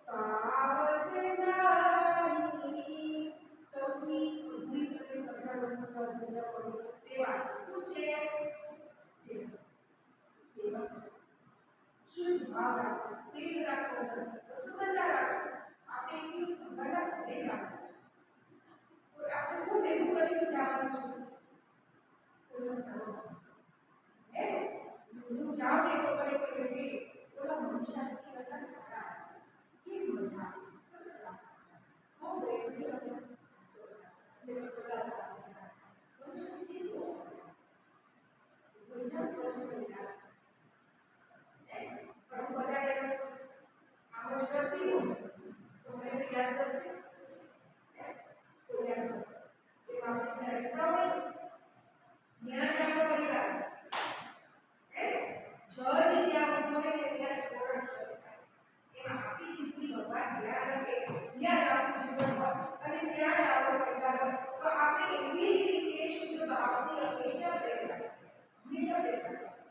પાવત નારી સૌથી અઘરી અને કઠણ વસ્તુ આ દુનિયા પડે તો સેવા છે. શું છે? સેવા. સેવા શુદ્ધ ભાવ રાખો, પ્રેમ રાખો, સંબંધ રાખો.